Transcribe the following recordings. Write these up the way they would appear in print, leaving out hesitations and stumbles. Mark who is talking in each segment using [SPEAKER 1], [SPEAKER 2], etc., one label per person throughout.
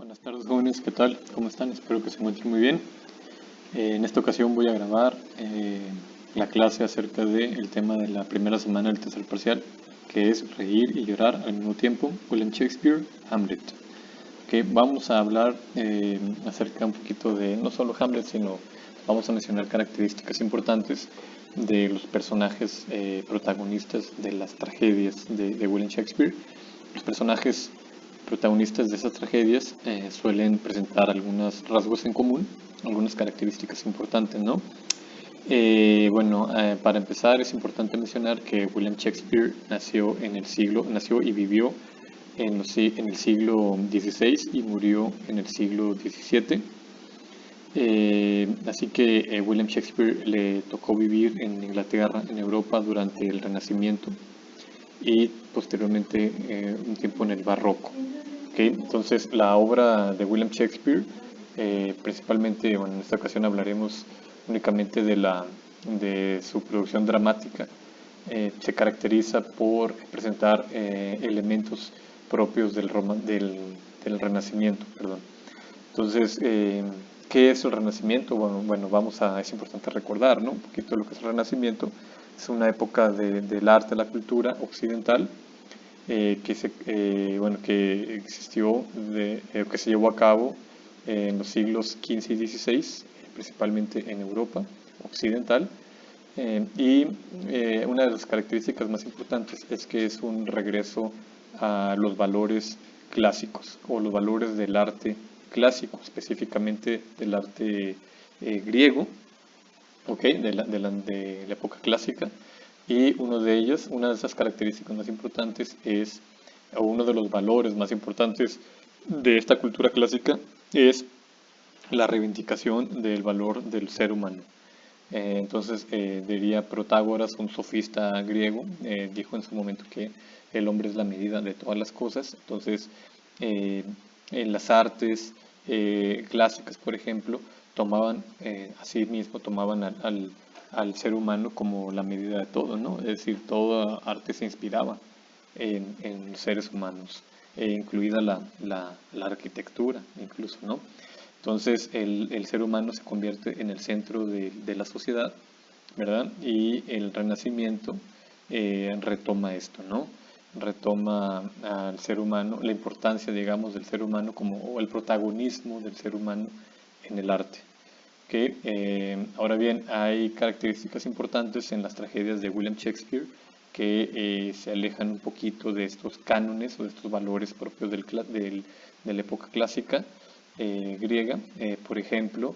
[SPEAKER 1] Buenas tardes jóvenes, ¿qué tal? ¿Cómo están? Espero que se encuentren muy bien. En esta ocasión voy a grabar la clase acerca del tema de la primera semana del tercer parcial, que es reír y llorar al mismo tiempo, William Shakespeare, Hamlet. Vamos a hablar acerca un poquito de no solo Hamlet, sino vamos a mencionar características importantes de los personajes protagonistas de las tragedias de William Shakespeare. Los personajes protagonistas de esas tragedias suelen presentar algunos rasgos en común, algunas características importantes, ¿no? Para empezar es importante mencionar que William Shakespeare nació y vivió en el siglo XVI y murió en el siglo XVII. Así que William Shakespeare le tocó vivir en Inglaterra, en Europa, durante el Renacimiento y posteriormente un tiempo en el Barroco. Entonces la obra de William Shakespeare, principalmente, en esta ocasión hablaremos únicamente de su producción dramática, se caracteriza por presentar elementos propios del Renacimiento. Perdón. Entonces, ¿qué es el Renacimiento? Es importante recordar, ¿no? Un poquito de lo que es el Renacimiento. Es una época del arte, de la cultura occidental, que existió, que se llevó a cabo en los siglos XV y XVI, principalmente en Europa occidental. Una de las características más importantes es que es un regreso a los valores clásicos o los valores del arte clásico, específicamente del arte griego, de la época clásica. Y una de esas características más importantes o uno de los valores más importantes de esta cultura clásica es la reivindicación del valor del ser humano. Diría Protágoras, un sofista griego, dijo en su momento que el hombre es la medida de todas las cosas. Entonces, en las artes clásicas, por ejemplo, tomaban al ser humano como la medida de todo, ¿no? Es decir, toda arte se inspiraba en los seres humanos, incluida la arquitectura, incluso, ¿no? Entonces, el ser humano se convierte en el centro de la sociedad, ¿verdad? Y el Renacimiento retoma esto, ¿no? Retoma al ser humano, la importancia, digamos, del ser humano o el protagonismo del ser humano en el arte. Ahora bien, hay características importantes en las tragedias de William Shakespeare que se alejan un poquito de estos cánones o de estos valores propios de la época clásica griega. Por ejemplo,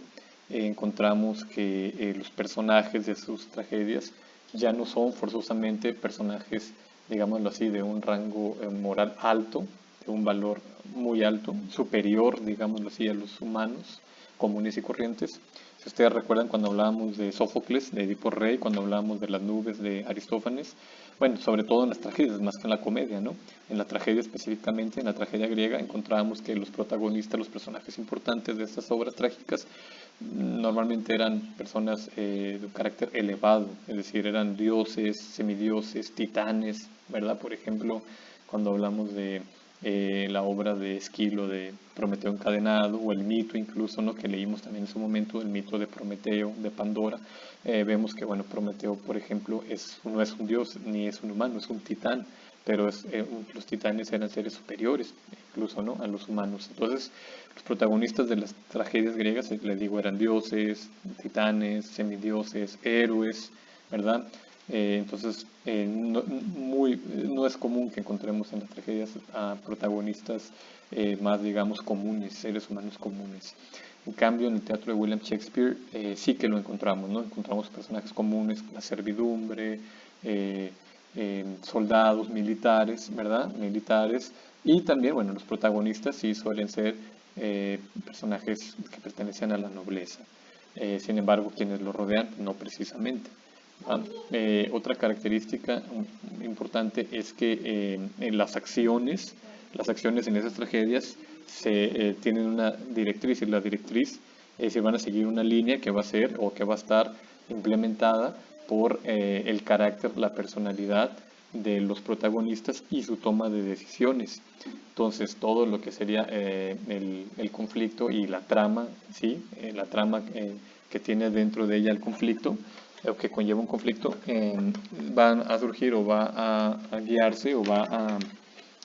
[SPEAKER 1] encontramos que los personajes de sus tragedias ya no son forzosamente personajes, digámoslo así, de un rango moral alto, de un valor muy alto, superior, digámoslo así, a los humanos comunes y corrientes. Si ustedes recuerdan cuando hablábamos de Sófocles, de Edipo Rey, cuando hablábamos de las nubes de Aristófanes, sobre todo en las tragedias, más que en la comedia, ¿no? En la tragedia específicamente, en la tragedia griega, encontrábamos que los protagonistas, los personajes importantes de estas obras trágicas, normalmente eran personas de un carácter elevado, es decir, eran dioses, semidioses, titanes, ¿verdad? Por ejemplo, cuando hablamos de la obra de Esquilo de Prometeo encadenado, o el mito incluso, ¿no? Que leímos también en su momento, el mito de Prometeo, de Pandora, vemos que, Prometeo, por ejemplo, no es un dios ni es un humano, es un titán, pero los titanes eran seres superiores, incluso, ¿no? A los humanos. Entonces, los protagonistas de las tragedias griegas, les digo, eran dioses, titanes, semidioses, héroes, ¿verdad? No es común que encontremos en las tragedias a protagonistas más, digamos, comunes, seres humanos comunes. En cambio, en el teatro de William Shakespeare sí que lo encontramos, ¿no? Encontramos personajes comunes, la servidumbre, soldados, militares, ¿verdad? Militares. Y también, los protagonistas sí suelen ser personajes que pertenecen a la nobleza. Sin embargo, quienes lo rodean, no precisamente. Otra característica importante es que en las acciones en esas tragedias tienen una directriz, y la directriz se van a seguir una línea que va a ser o que va a estar implementada por el carácter, la personalidad de los protagonistas y su toma de decisiones. Entonces, todo lo que sería el conflicto y la trama, ¿sí? La trama que tiene dentro de ella el conflicto, o que conlleva un conflicto, va a surgir o va a guiarse o va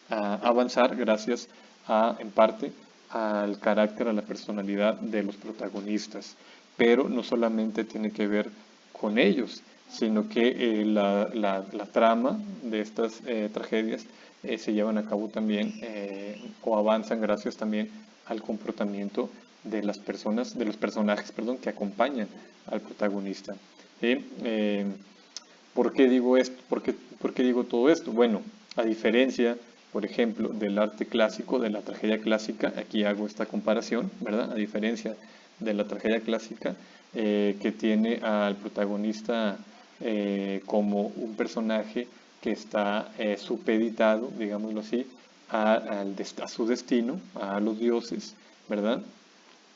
[SPEAKER 1] a avanzar gracias a, en parte, al carácter, a la personalidad de los protagonistas. Pero no solamente tiene que ver con ellos, sino que la trama de estas tragedias se llevan a cabo también o avanzan gracias también al comportamiento de las personas, de los personajes, perdón, que acompañan al protagonista. ¿Sí? ¿Por qué digo esto? ¿Por qué digo todo esto? Bueno, a diferencia, por ejemplo, del arte clásico, de la tragedia clásica, aquí hago esta comparación, ¿verdad? A diferencia de la tragedia clásica, que tiene al protagonista como un personaje que está supeditado, digámoslo así, a su destino, a los dioses, ¿verdad?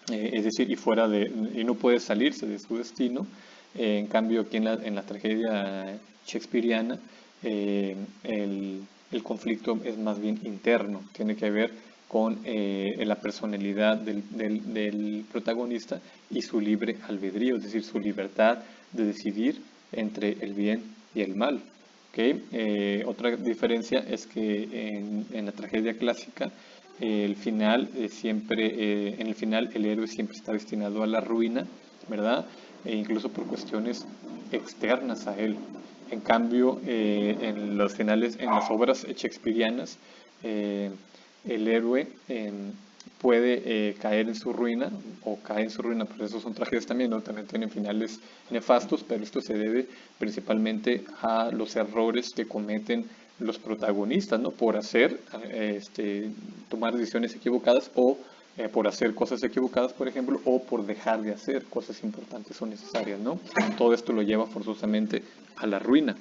[SPEAKER 1] Es decir, y no puede salirse de su destino. En cambio, aquí en la tragedia shakespeariana, el conflicto es más bien interno, tiene que ver con la personalidad del protagonista y su libre albedrío, es decir, su libertad de decidir entre el bien y el mal. ¿Okay? Otra diferencia es que en la tragedia clásica, el final en el final el héroe siempre está destinado a la ruina, ¿verdad? E incluso por cuestiones externas a él. En cambio, en los finales, en las obras shakespearianas, el héroe puede caer en su ruina o cae en su ruina, por eso son tragedias también, ¿no? También tienen finales nefastos, pero esto se debe principalmente a los errores que cometen los protagonistas, ¿no? Por tomar decisiones equivocadas o por hacer cosas equivocadas, por ejemplo, o por dejar de hacer cosas importantes o necesarias, ¿no? Todo esto lo lleva forzosamente a la ruina.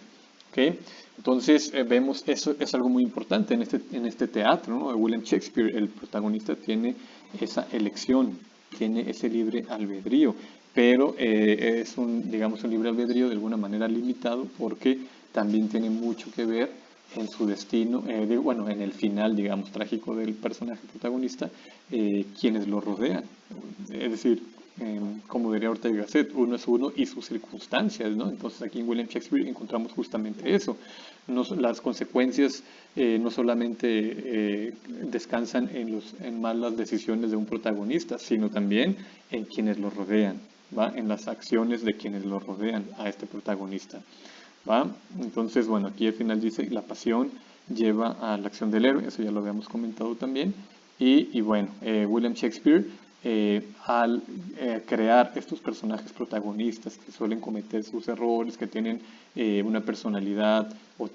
[SPEAKER 1] ¿Okay? Entonces vemos eso es algo muy importante en este teatro, ¿no? De William Shakespeare. El protagonista tiene esa elección, tiene ese libre albedrío, pero es digamos, un libre albedrío de alguna manera limitado porque también tiene mucho que ver en su destino, bueno, en el final, digamos, trágico del personaje protagonista, quienes lo rodean. Es decir, como diría Ortega y Gasset, uno es uno y sus circunstancias, ¿no? Entonces aquí en William Shakespeare encontramos justamente eso. Las consecuencias no solamente descansan en malas decisiones de un protagonista, sino también en quienes lo rodean, ¿va? En las acciones de quienes lo rodean a este protagonista. ¿Va? Entonces, bueno, aquí al final dice, la pasión lleva a la acción del héroe, eso ya lo habíamos comentado también, y bueno, William Shakespeare, al crear estos personajes protagonistas que suelen cometer sus errores, que tienen una personalidad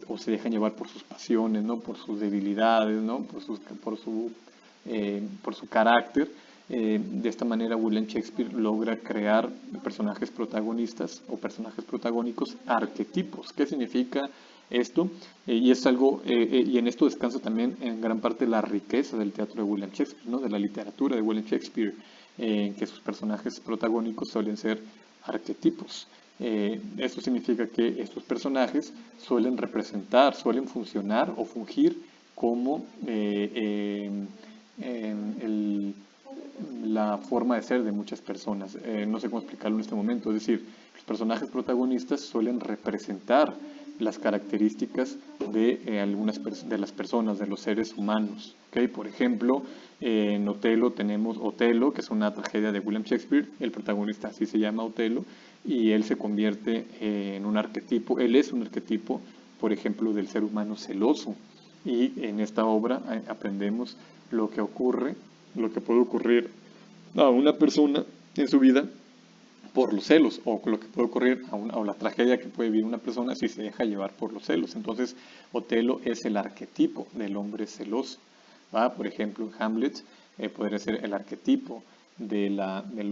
[SPEAKER 1] o se dejan llevar por sus pasiones, ¿no? Por sus debilidades, ¿no? Por su carácter, de esta manera William Shakespeare logra crear personajes protagonistas o personajes protagónicos arquetipos. ¿Qué significa esto? Y es algo, y en esto descansa también en gran parte la riqueza del teatro de William Shakespeare, ¿no? De la literatura de William Shakespeare, que sus personajes protagónicos suelen ser arquetipos. Esto significa que estos personajes suelen representar, suelen funcionar o fungir como la forma de ser de muchas personas. No sé cómo explicarlo en este momento. Es decir, los personajes protagonistas suelen representar las características de de las personas, de los seres humanos. ¿Okay? Por ejemplo, en Otelo tenemos Otelo, que es una tragedia de William Shakespeare. El protagonista así se llama Otelo y él se convierte en un arquetipo. Él es un arquetipo, por ejemplo, del ser humano celoso. Y en esta obra aprendemos lo que ocurre, lo que puede ocurrir a una persona en su vida por los celos, o lo que puede ocurrir a la tragedia que puede vivir una persona si se deja llevar por los celos. Entonces, Otelo es el arquetipo del hombre celoso. ¿Va? Por ejemplo, Hamlet podría ser el arquetipo del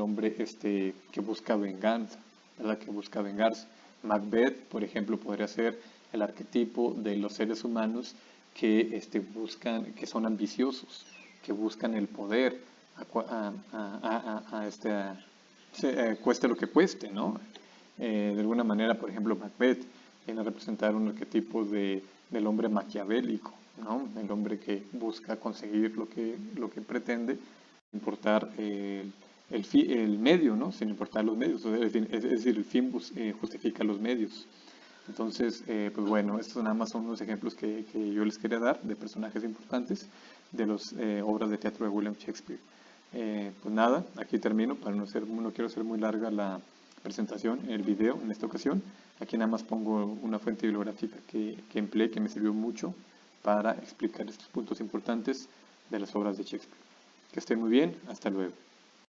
[SPEAKER 1] hombre que busca venganza, ¿verdad? Que busca vengarse. Macbeth, por ejemplo, podría ser el arquetipo de los seres humanos que que son ambiciosos, que buscan el poder, cueste lo que cueste, ¿no? De alguna manera, por ejemplo, Macbeth viene a representar un arquetipo del hombre maquiavélico, ¿no? El hombre que busca conseguir lo que pretende, importar el medio, ¿no? Sin importar los medios, es decir, el fin justifica los medios. Entonces, pues bueno, estos nada más son unos ejemplos que yo les quería dar de personajes importantes de las obras de teatro de William Shakespeare. Pues nada, aquí termino, para no quiero hacer muy larga la presentación, el video en esta ocasión. Aquí nada más pongo una fuente bibliográfica que empleé, que me sirvió mucho para explicar estos puntos importantes de las obras de Shakespeare. Que estén muy bien, hasta luego.